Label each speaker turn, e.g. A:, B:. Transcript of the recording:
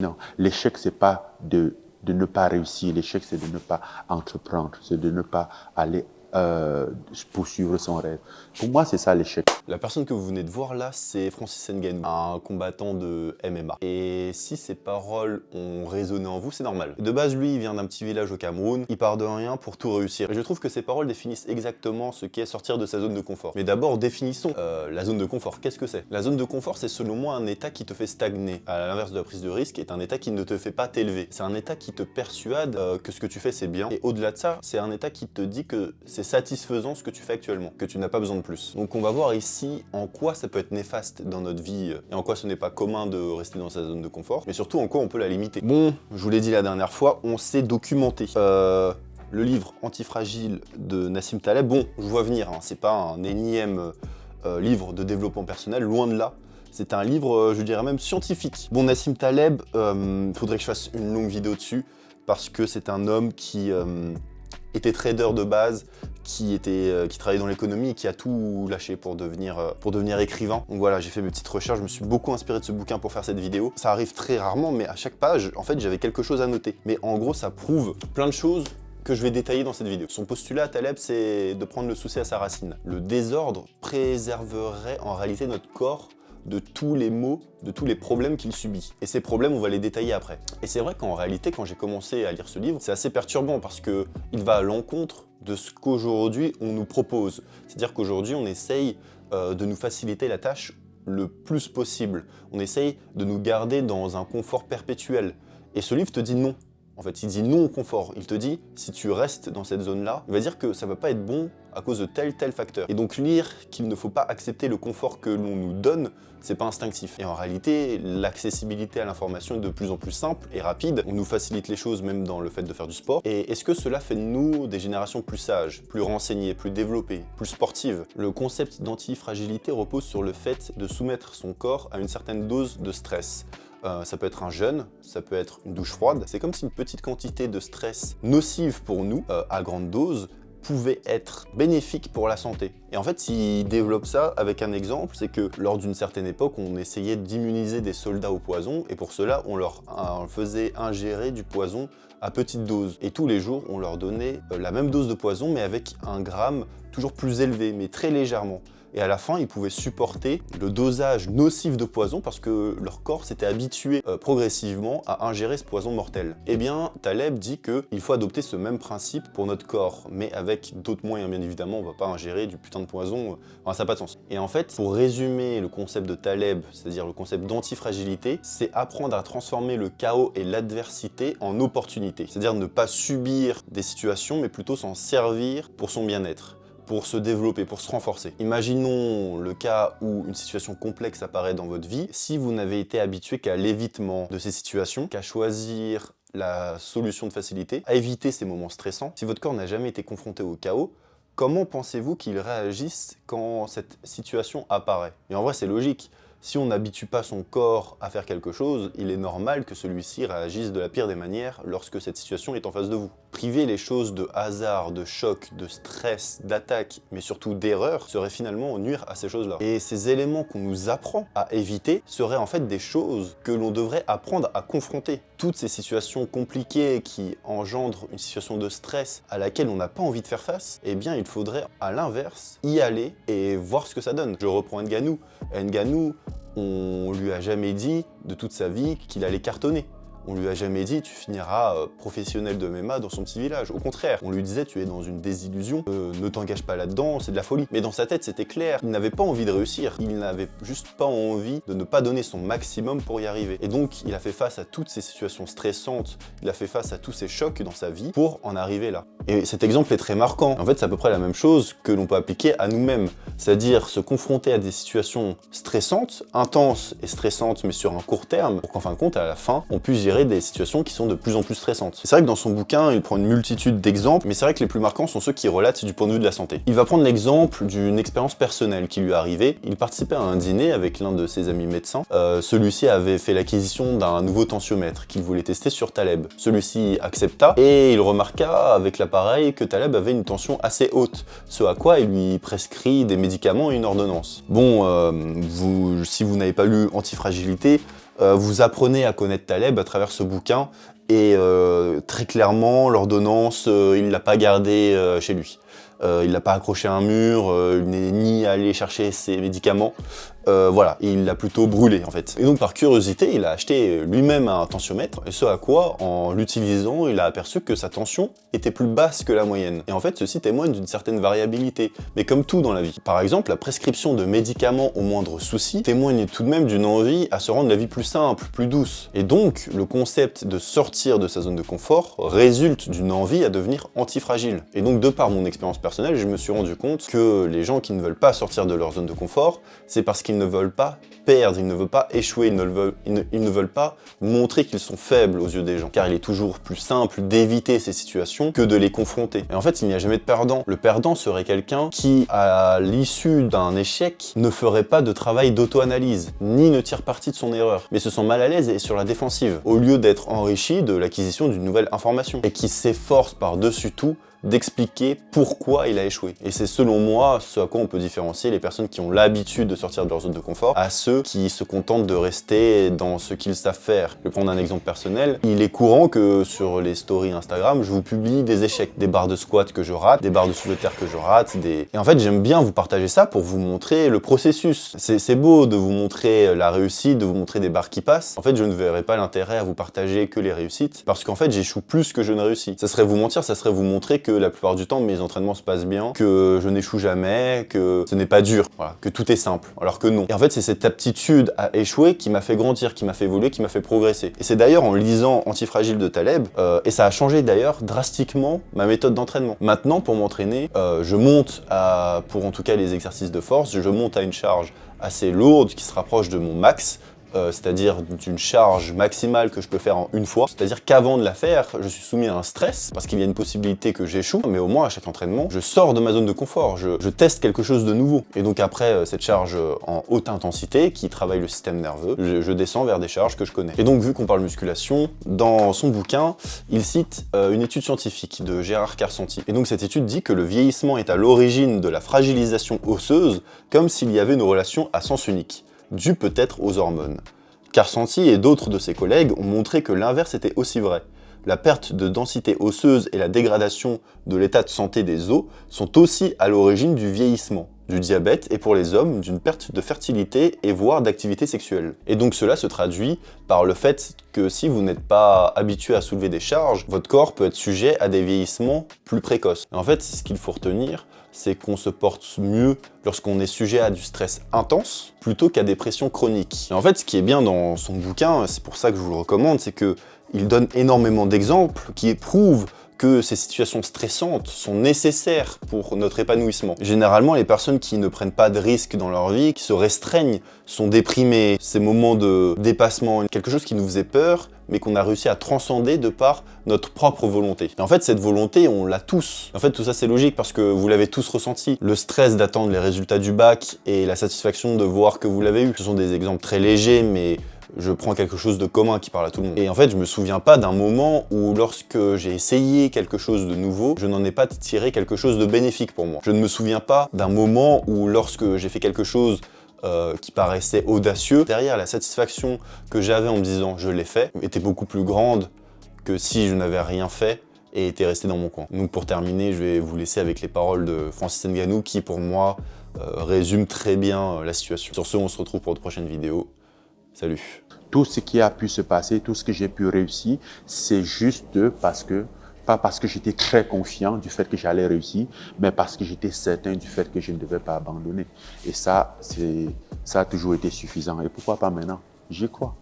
A: Non, l'échec, c'est pas de ne pas réussir. L'échec, c'est de ne pas entreprendre. C'est de ne pas aller poursuivre son rêve. Pour moi, c'est ça l'échec.
B: La personne que vous venez de voir là, c'est Francis Ngannou, un combattant de MMA. Et si ces paroles ont résonné en vous, c'est normal. De base, lui, il vient d'un petit village au Cameroun, il part de rien pour tout réussir. Et je trouve que ces paroles définissent exactement ce qu'est sortir de sa zone de confort. Mais d'abord, définissons la zone de confort. Qu'est-ce que c'est? La zone de confort, c'est selon moi un état qui te fait stagner. À l'inverse de la prise de risque, est un état qui ne te fait pas t'élever. C'est un état qui te persuade que ce que tu fais, c'est bien. Et au-delà de ça, c'est un état qui te dit que c'est satisfaisant ce que tu fais actuellement, que tu n'as pas besoin de plus. Donc on va voir ici en quoi ça peut être néfaste dans notre vie et en quoi ce n'est pas commun de rester dans sa zone de confort, mais surtout en quoi on peut la limiter. Bon, je vous l'ai dit la dernière fois, on s'est documenté. Le livre Antifragile de Nassim Taleb, bon, je vois venir, hein, c'est pas un énième livre de développement personnel, loin de là. C'est un livre, je dirais même scientifique. Bon, Nassim Taleb, faudrait que je fasse une longue vidéo dessus, parce que c'est un homme qui était trader de base, qui travaillait dans l'économie et qui a tout lâché pour devenir écrivain. Donc voilà, j'ai fait mes petites recherches, je me suis beaucoup inspiré de ce bouquin pour faire cette vidéo. Ça arrive très rarement, mais à chaque page, en fait, j'avais quelque chose à noter. Mais en gros, ça prouve plein de choses que je vais détailler dans cette vidéo. Son postulat à Taleb, c'est de prendre le souci à sa racine. Le désordre préserverait en réalité notre corps de tous les maux, de tous les problèmes qu'il subit. Et ces problèmes, on va les détailler après. Et c'est vrai qu'en réalité, quand j'ai commencé à lire ce livre, c'est assez perturbant parce qu'il va à l'encontre de ce qu'aujourd'hui on nous propose. C'est-à-dire qu'aujourd'hui, on essaye de nous faciliter la tâche le plus possible. On essaye de nous garder dans un confort perpétuel. Et ce livre te dit non. En fait, il dit non au confort. Il te dit, si tu restes dans cette zone-là, il va dire que ça va pas être bon à cause de tel facteur. Et donc lire qu'il ne faut pas accepter le confort que l'on nous donne, c'est pas instinctif. Et en réalité, l'accessibilité à l'information est de plus en plus simple et rapide. On nous facilite les choses même dans le fait de faire du sport. Et est-ce que cela fait de nous des générations plus sages, plus renseignées, plus développées, plus sportives? Le concept d'antifragilité repose sur le fait de soumettre son corps à une certaine dose de stress. Ça peut être un jeûne, ça peut être une douche froide. C'est comme si une petite quantité de stress nocive pour nous, à grande dose, pouvait être bénéfique pour la santé. Et en fait, s'il développe ça avec un exemple, c'est que lors d'une certaine époque, on essayait d'immuniser des soldats au poison, et pour cela, on leur faisait ingérer du poison à petite dose. Et tous les jours, on leur donnait la même dose de poison, mais avec un gramme toujours plus élevé, mais très légèrement. Et à la fin, ils pouvaient supporter le dosage nocif de poison parce que leur corps s'était habitué progressivement à ingérer ce poison mortel. Eh bien, Taleb dit qu'il faut adopter ce même principe pour notre corps, mais avec d'autres moyens, bien évidemment. On va pas ingérer du putain de poison, enfin, ça n'a pas de sens. Et en fait, pour résumer le concept de Taleb, c'est-à-dire le concept d'antifragilité, c'est apprendre à transformer le chaos et l'adversité en opportunité. C'est-à-dire ne pas subir des situations, mais plutôt s'en servir pour son bien-être, pour se développer, pour se renforcer. Imaginons le cas où une situation complexe apparaît dans votre vie. Si vous n'avez été habitué qu'à l'évitement de ces situations, qu'à choisir la solution de facilité, à éviter ces moments stressants, si votre corps n'a jamais été confronté au chaos, comment pensez-vous qu'il réagisse quand cette situation apparaît? Et en vrai, c'est logique. Si on n'habitue pas son corps à faire quelque chose, il est normal que celui-ci réagisse de la pire des manières lorsque cette situation est en face de vous. Priver les choses de hasard, de choc, de stress, d'attaque, mais surtout d'erreur, serait finalement nuire à ces choses-là. Et ces éléments qu'on nous apprend à éviter seraient en fait des choses que l'on devrait apprendre à confronter. Toutes ces situations compliquées qui engendrent une situation de stress à laquelle on n'a pas envie de faire face, eh bien il faudrait à l'inverse y aller et voir ce que ça donne. Je reprends Ngannou. Ngannou, on lui a jamais dit de toute sa vie qu'il allait cartonner. On lui a jamais dit tu finiras professionnel de MMA dans son petit village. Au contraire, on lui disait tu es dans une désillusion, ne t'engage pas là-dedans, c'est de la folie. Mais dans sa tête, c'était clair. Il n'avait pas envie de réussir. Il n'avait juste pas envie de ne pas donner son maximum pour y arriver. Et donc, il a fait face à toutes ces situations stressantes, il a fait face à tous ces chocs dans sa vie pour en arriver là. Et cet exemple est très marquant. En fait, c'est à peu près la même chose que l'on peut appliquer à nous-mêmes. C'est-à-dire se confronter à des situations stressantes, intenses et stressantes, mais sur un court terme, pour qu'en fin de compte, à la fin, on puisse gérer des situations qui sont de plus en plus stressantes. C'est vrai que dans son bouquin, il prend une multitude d'exemples, mais c'est vrai que les plus marquants sont ceux qui relatent du point de vue de la santé. Il va prendre l'exemple d'une expérience personnelle qui lui est arrivée. Il participait à un dîner avec l'un de ses amis médecins. Celui-ci avait fait l'acquisition d'un nouveau tensiomètre qu'il voulait tester sur Taleb. Celui-ci accepta et il remarqua avec l'appareil que Taleb avait une tension assez haute, ce à quoi il lui prescrit des médicaments et une ordonnance. Bon, si vous n'avez pas lu Antifragilité, Vous apprenez à connaître Taleb à travers ce bouquin et très clairement, l'ordonnance, il l'a pas gardée chez lui. Il l'a pas accroché à un mur, il n'est ni allé chercher ses médicaments. Voilà, il l'a plutôt brûlé en fait. Et donc par curiosité, il a acheté lui-même un tensiomètre, et ce à quoi, en l'utilisant, il a aperçu que sa tension était plus basse que la moyenne. Et en fait, ceci témoigne d'une certaine variabilité, mais comme tout dans la vie. Par exemple, la prescription de médicaments au moindre souci témoigne tout de même d'une envie à se rendre la vie plus simple, plus douce. Et donc, le concept de sortir de sa zone de confort résulte d'une envie à devenir antifragile. Et donc, de par mon expérience personnelle, je me suis rendu compte que les gens qui ne veulent pas sortir de leur zone de confort, c'est parce qu'ils ne veulent pas perdre, ils ne veulent pas échouer, ils ne veulent pas montrer qu'ils sont faibles aux yeux des gens. Car il est toujours plus simple d'éviter ces situations que de les confronter. Et en fait, il n'y a jamais de perdant. Le perdant serait quelqu'un qui, à l'issue d'un échec, ne ferait pas de travail d'auto-analyse, ni ne tire parti de son erreur, mais se sent mal à l'aise et sur la défensive, au lieu d'être enrichi de l'acquisition d'une nouvelle information, et qui s'efforce par-dessus tout d'expliquer pourquoi il a échoué. Et c'est selon moi ce à quoi on peut différencier les personnes qui ont l'habitude de sortir de leur zone de confort à ceux qui se contentent de rester dans ce qu'ils savent faire. Je vais prendre un exemple personnel. Il est courant que sur les stories Instagram, je vous publie des échecs, des barres de squat que je rate, des barres de soulevé de terre que je rate, Et en fait, j'aime bien vous partager ça pour vous montrer le processus. C'est beau de vous montrer la réussite, de vous montrer des barres qui passent. En fait, je ne verrais pas l'intérêt à vous partager que les réussites, parce qu'en fait, j'échoue plus que je ne réussis. Ça serait vous mentir, ça serait vous montrer que la plupart du temps mes entraînements se passent bien, que je n'échoue jamais, que ce n'est pas dur, voilà, que tout est simple, alors que non. Et en fait, c'est cette aptitude à échouer qui m'a fait grandir, qui m'a fait évoluer, qui m'a fait progresser. Et c'est d'ailleurs en lisant Antifragile de Taleb, et ça a changé d'ailleurs drastiquement ma méthode d'entraînement. Maintenant, pour m'entraîner, je monte pour en tout cas les exercices de force, je monte à une charge assez lourde qui se rapproche de mon max, c'est-à-dire d'une charge maximale que je peux faire en une fois. C'est-à-dire qu'avant de la faire, je suis soumis à un stress, parce qu'il y a une possibilité que j'échoue, mais au moins à chaque entraînement, je sors de ma zone de confort, je teste quelque chose de nouveau. Et donc après cette charge en haute intensité, qui travaille le système nerveux, je descends vers des charges que je connais. Et donc vu qu'on parle musculation, dans son bouquin, il cite une étude scientifique de Gérard Karsanti. Et donc cette étude dit que le vieillissement est à l'origine de la fragilisation osseuse, comme s'il y avait une relation à sens unique, dû peut-être aux hormones. Karsanti et d'autres de ses collègues ont montré que l'inverse était aussi vrai. La perte de densité osseuse et la dégradation de l'état de santé des os sont aussi à l'origine du vieillissement, du diabète et pour les hommes d'une perte de fertilité et voire d'activité sexuelle. Et donc cela se traduit par le fait que si vous n'êtes pas habitué à soulever des charges, votre corps peut être sujet à des vieillissements plus précoces. Et en fait, ce qu'il faut retenir, c'est qu'on se porte mieux lorsqu'on est sujet à du stress intense plutôt qu'à des pressions chroniques. Et en fait, ce qui est bien dans son bouquin, c'est pour ça que je vous le recommande, c'est qu'il donne énormément d'exemples qui prouvent que ces situations stressantes sont nécessaires pour notre épanouissement. Généralement, les personnes qui ne prennent pas de risques dans leur vie, qui se restreignent, sont déprimées. Ces moments de dépassement, quelque chose qui nous faisait peur, mais qu'on a réussi à transcender de par notre propre volonté. Et en fait, cette volonté, on l'a tous. En fait, tout ça, c'est logique parce que vous l'avez tous ressenti. Le stress d'attendre les résultats du bac et la satisfaction de voir que vous l'avez eu. Ce sont des exemples très légers, mais je prends quelque chose de commun qui parle à tout le monde. Et en fait, je me souviens pas d'un moment où lorsque j'ai essayé quelque chose de nouveau, je n'en ai pas tiré quelque chose de bénéfique pour moi. Je ne me souviens pas d'un moment où lorsque j'ai fait quelque chose qui paraissait audacieux, derrière la satisfaction que j'avais en me disant je l'ai fait, était beaucoup plus grande que si je n'avais rien fait et était resté dans mon coin. Donc pour terminer, je vais vous laisser avec les paroles de Francis Ngannou qui pour moi résument très bien la situation. Sur ce, on se retrouve pour de prochaines vidéos. Salut.
A: Tout ce qui a pu se passer, tout ce que j'ai pu réussir, c'est juste parce que, pas parce que j'étais très confiant du fait que j'allais réussir, mais parce que j'étais certain du fait que je ne devais pas abandonner. Et ça a toujours été suffisant. Et pourquoi pas maintenant? J'y crois.